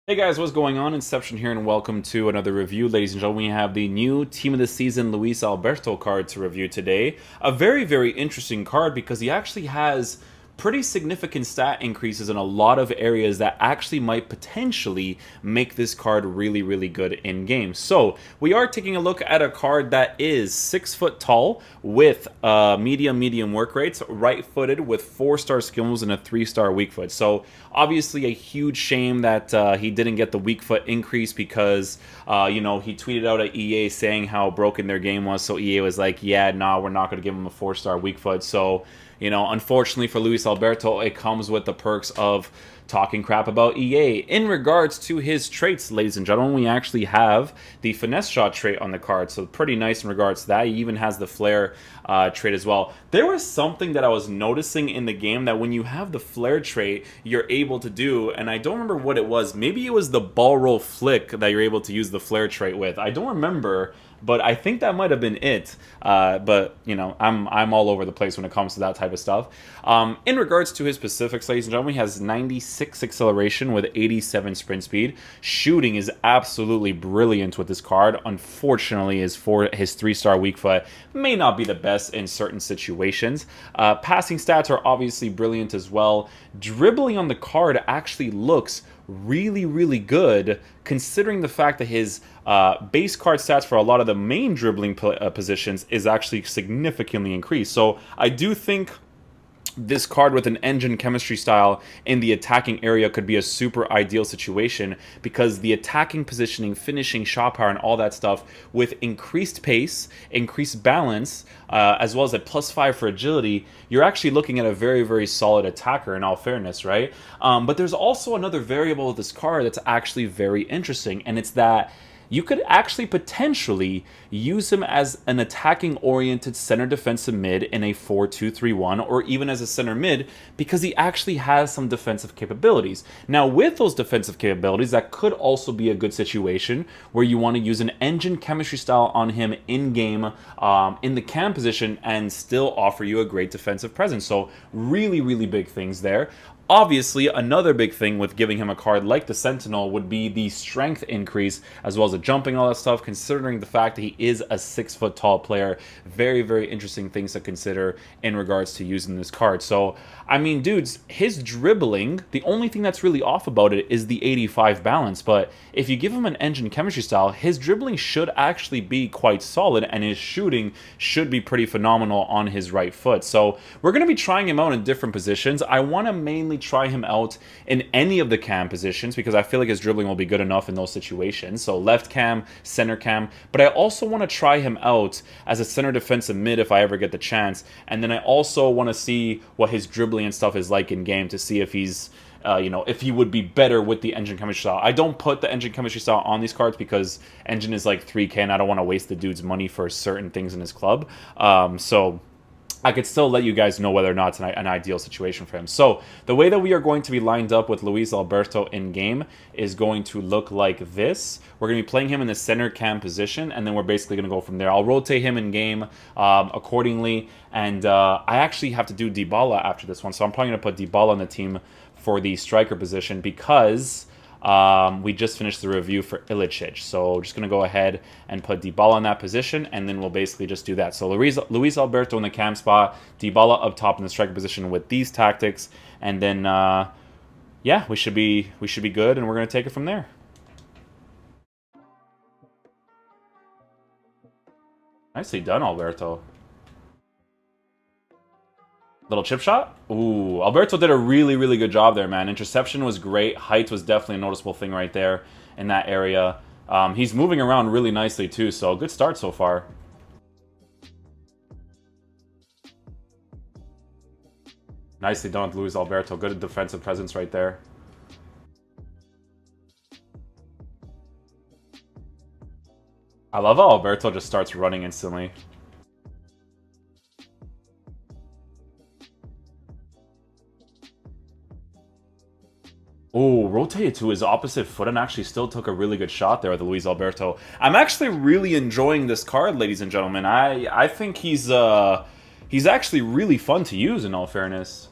Hey guys, what's going on? Inception here, and welcome to another review. Ladies and gentlemen, we have the new Team of the Season Luis Alberto card to review today. A very interesting card because he actually has pretty significant stat increases in a lot of areas that actually might potentially make this card really good in game. So we are taking a look at a card that is 6 foot tall with medium work rates, right-footed with 4-star skills and a 3-star weak foot. So obviously a huge shame that he didn't get the weak foot increase because he tweeted out at EA saying how broken their game was. So EA was like, yeah, nah, we're not going to give him a 4-star weak foot. So unfortunately for Luis Alberto, it comes with the perks of talking crap about EA. In regards to his traits, ladies and gentlemen, we actually have the finesse shot trait on the card, so pretty nice in regards to that. He even has the flare trait as well. There was something that I was noticing in the game that when you have the flare trait, you're able to do, and I don't remember what it was. Maybe it was the ball roll flick that you're able to use the flare trait with. I don't remember, but I think that might have been it. But I'm all over the place when it comes to that type of stuff. In regards to his specifics, ladies and gentlemen, he has 96 acceleration with 87 sprint speed. Shooting is absolutely brilliant with this card. Unfortunately, his 3-star weak foot may not be the best in certain situations. Passing stats are obviously brilliant as well. Dribbling on the card actually looks really good, considering the fact that his base card stats for a lot of the main dribbling positions is actually significantly increased. So I do think this card with an engine chemistry style in the attacking area could be a super ideal situation because the attacking positioning, finishing, shot power, and all that stuff with increased pace, increased balance, as well as a +5 for agility, you're actually looking at a very solid attacker in all fairness, right? But there's also another variable of this card that's actually very interesting, and it's that you could actually potentially use him as an attacking-oriented center defensive mid in a 4-2-3-1, or even as a center mid, because he actually has some defensive capabilities. Now, with those defensive capabilities, that could also be a good situation where you want to use an engine chemistry style on him in-game, in the cam position, and still offer you a great defensive presence. So really big things there. Obviously, another big thing with giving him a card like the Sentinel would be the strength increase, as well as the jumping, all that stuff, considering the fact that he is a 6 foot tall player. Very interesting things to consider in regards to using this card. So, I mean, dudes, his dribbling, the only thing that's really off about it is the 85 balance, but if you give him an engine chemistry style, his dribbling should actually be quite solid, and his shooting should be pretty phenomenal on his right foot. So, we're going to be trying him out in different positions. I want to mainly try him out in any of the cam positions because I feel like his dribbling will be good enough in those situations. So left cam, center cam, but I also want to try him out as a center defensive mid if I ever get the chance. And then I also want to see what his dribbling and stuff is like in game to see if he's if he would be better with the engine chemistry style. I don't put the engine chemistry style on these cards because engine is like 3K and I don't want to waste the dude's money for certain things in his club. So I could still let you guys know whether or not it's an ideal situation for him. So the way that we are going to be lined up with Luis Alberto in game is going to look like this. We're going to be playing him in the center cam position, and then we're basically going to go from there. I'll rotate him in game accordingly, and I actually have to do Dybala after this one, so I'm probably going to put Dybala on the team for the striker position because we just finished the review for Ilicic, so just going to go ahead and put Dybala in that position, and then we'll basically just do that. So Luis Alberto in the cam spot, Dybala up top in the striker position with these tactics, and then yeah, we should be good, and we're going to take it from there. Nicely done, Alberto. Little chip shot? Ooh, Alberto did a really good job there, man. Interception was great. Height was definitely a noticeable thing right there in that area. He's moving around really nicely, too, so good start so far. Nicely done with Luis Alberto. Good defensive presence right there. I love how Alberto just starts running instantly. Oh, rotated to his opposite foot and actually still took a really good shot there with Luis Alberto. I'm actually really enjoying this card, ladies and gentlemen. I think he's actually really fun to use in all fairness.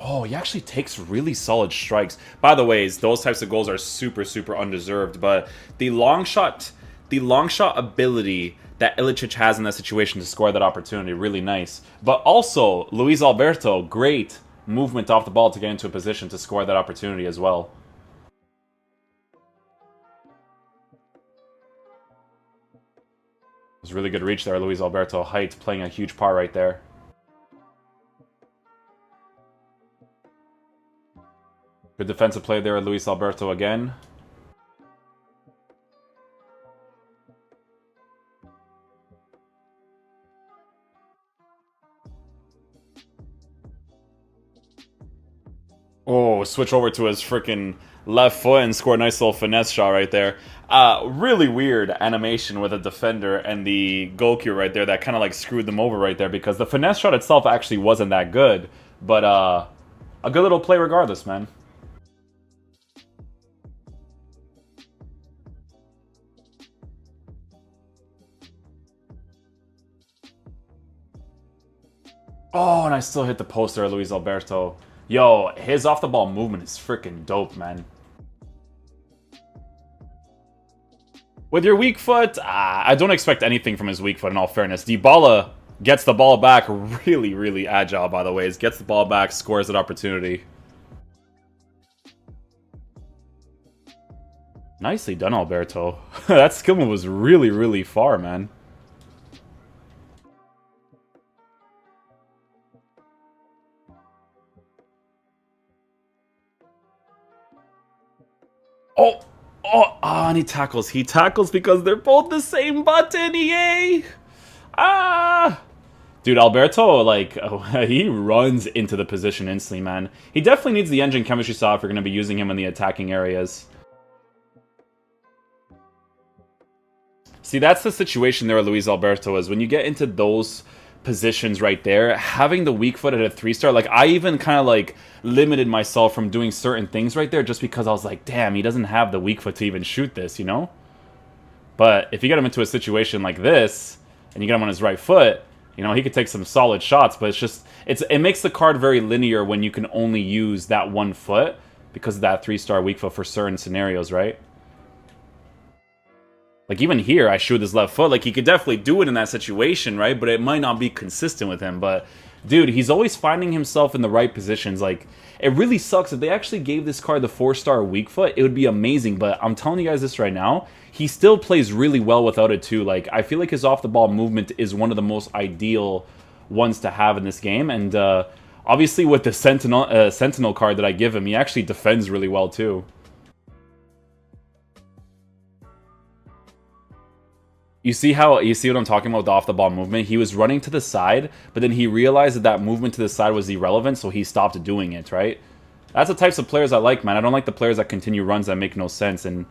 Oh, he actually takes really solid strikes. By the way, those types of goals are super, super undeserved. But the long shot ability that Ilicic has in that situation to score that opportunity, really nice. But also, Luis Alberto, great movement off the ball to get into a position to score that opportunity as well. It was really good reach there, Luis Alberto. Height playing a huge part right there. Good defensive play there, Luis Alberto again. Oh, switch over to his freaking left foot and score a nice little finesse shot right there. Really weird animation with a defender and the goalkeeper right there that kind of like screwed them over right there because the finesse shot itself actually wasn't that good. But a good little play regardless, man. Oh, and I still hit the post there, Luis Alberto. Yo, his off-the-ball movement is freaking dope, man. With your weak foot, I don't expect anything from his weak foot, in all fairness. Dybala gets the ball back, really, really agile, by the way. Gets the ball back, scores that opportunity. Nicely done, Alberto. That skill move was really, really far, man. Oh, and he tackles. He tackles because they're both the same button, EA! Ah! Dude, Alberto, like, he runs into the position instantly, man. He definitely needs the engine chemistry style if you're going to be using him in the attacking areas. See, that's the situation there with Luis Alberto is when you get into those positions right there, having the weak foot at a 3-star, like, I even kind of, like, limited myself from doing certain things right there just because I was like, damn, he doesn't have the weak foot to even shoot this, you know? But if you get him into a situation like this, and you get him on his right foot, you know, he could take some solid shots, but it's just, it makes the card very linear when you can only use that one foot because of that 3-star weak foot for certain scenarios, right? Like, even here, I shoot his left foot. Like, he could definitely do it in that situation, right? But it might not be consistent with him. But, dude, he's always finding himself in the right positions. Like, it really sucks. If they actually gave this card the 4-star weak foot, it would be amazing. But I'm telling you guys this right now, he still plays really well without it, too. Like, I feel like his off-the-ball movement is one of the most ideal ones to have in this game. And, obviously, with the Sentinel card that I give him, he actually defends really well, too. You see what I'm talking about with the off-the-ball movement? He was running to the side, but then he realized that that movement to the side was irrelevant, so he stopped doing it, right? That's the types of players I like, man. I don't like the players that continue runs that make no sense, and,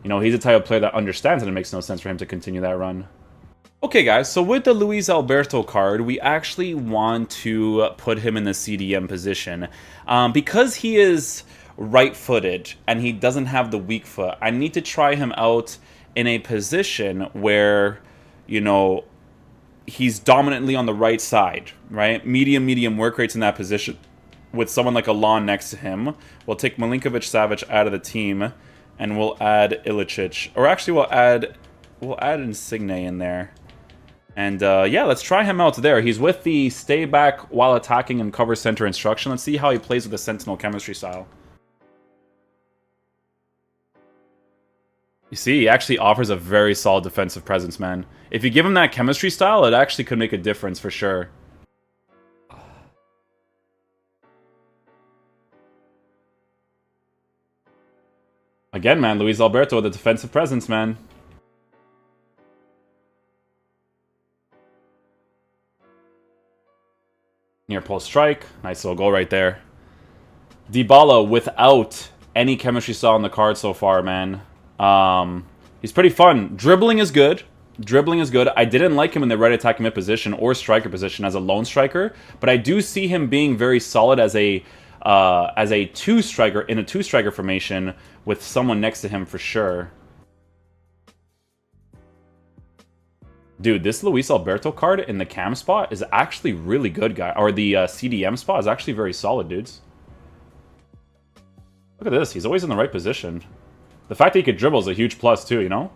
you know, he's the type of player that understands that it makes no sense for him to continue that run. Okay, guys, so with the Luis Alberto card, we actually want to put him in the CDM position. Because he is right-footed, and he doesn't have the weak foot, I need to try him out in a position where, you know, he's dominantly on the right side, right? Medium work rates in that position with someone like Alon next to him. We'll take Milinkovic-Savic out of the team, and we'll add Ilicic. Or actually, we'll add Insigne in there. And, yeah, let's try him out there. He's with the stay back while attacking and cover center instruction. Let's see how he plays with the Sentinel chemistry style. You see, he actually offers a very solid defensive presence, man. If you give him that chemistry style, it actually could make a difference for sure. Again, man, Luis Alberto with a defensive presence, man. Near post strike. Nice little goal right there. Dybala without any chemistry style on the card so far, man. He's pretty fun. Dribbling is good. Dribbling is good. I didn't like him in the right attacking mid position or striker position as a lone striker, but I do see him being very solid as a two-striker in a two-striker formation with someone next to him for sure. Dude, this Luis Alberto card in the cam spot is actually really good, guy. Or the CDM spot is actually very solid, dudes. Look at this. He's always in the right position. The fact that he could dribble is a huge plus, too, you know?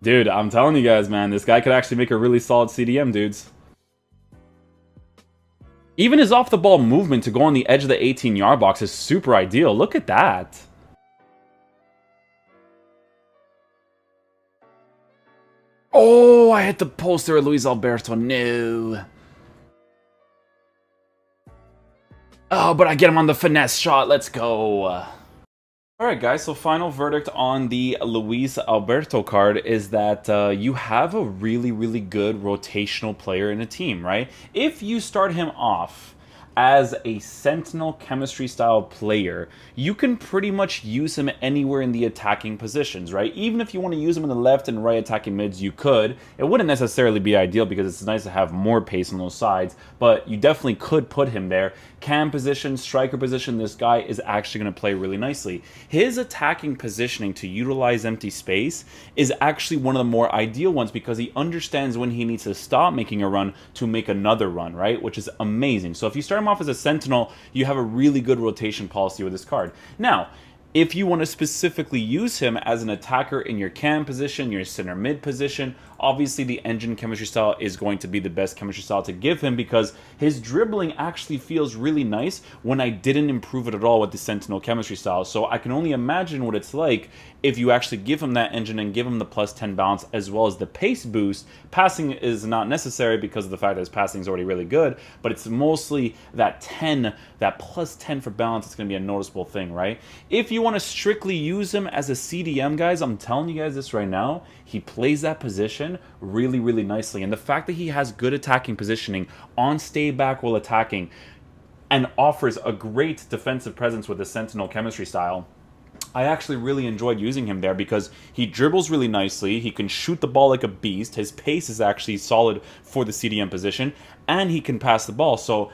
Dude, I'm telling you guys, man, this guy could actually make a really solid CDM, dudes. Even his off-the-ball movement to go on the edge of the 18-yard box is super ideal. Look at that. Oh, I hit the post there, Luis Alberto. No. Oh, but I get him on the finesse shot. Let's go. Alright guys, so final verdict on the Luis Alberto card is that you have a really good rotational player in a team, right? If you start him off as a Sentinel chemistry style player, you can pretty much use him anywhere in the attacking positions, right? Even if you want to use him in the left and right attacking mids, you could. It wouldn't necessarily be ideal because it's nice to have more pace on those sides, but you definitely could put him there. Cam position, striker position, this guy is actually going to play really nicely. His attacking positioning to utilize empty space is actually one of the more ideal ones because he understands when he needs to stop making a run to make another run, right? Which is amazing. So if you start him off as a Sentinel, you have a really good rotation policy with this card. Now, if you want to specifically use him as an attacker in your cam position, your center mid position, obviously the engine chemistry style is going to be the best chemistry style to give him because his dribbling actually feels really nice when I didn't improve it at all with the Sentinel chemistry style. So I can only imagine what it's like if you actually give him that engine and give him the plus 10 balance as well as the pace boost. Passing is not necessary because of the fact that his passing is already really good, but it's mostly that 10, that plus 10 for balance. It's going to be a noticeable thing, right? If you want to strictly use him as a CDM, guys, I'm telling you guys this right now, he plays that position really nicely. And the fact that he has good attacking positioning on stay back while attacking and offers a great defensive presence with the Sentinel chemistry style, I actually really enjoyed using him there because he dribbles really nicely, he can shoot the ball like a beast, his pace is actually solid for the CDM position, and he can pass the ball. So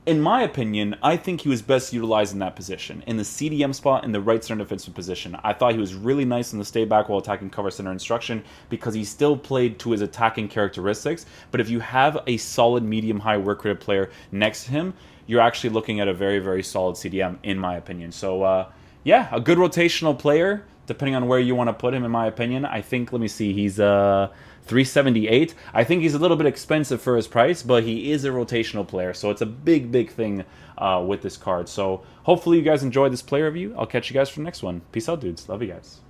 in my opinion, I think he was best utilized in that position. In the CDM spot, in the right center defensive position. I thought he was really nice in the stay back while attacking cover center instruction because he still played to his attacking characteristics. But if you have a solid medium-high work rate player next to him, you're actually looking at a very solid CDM, in my opinion. So, yeah, a good rotational player, depending on where you want to put him, in my opinion. I think, let me see, he's 378. I think he's a little bit expensive for his price, but he is a rotational player, so it's a big thing with this card. So hopefully you guys enjoyed this player review. I'll catch you guys for the next one. Peace out, dudes. Love you guys.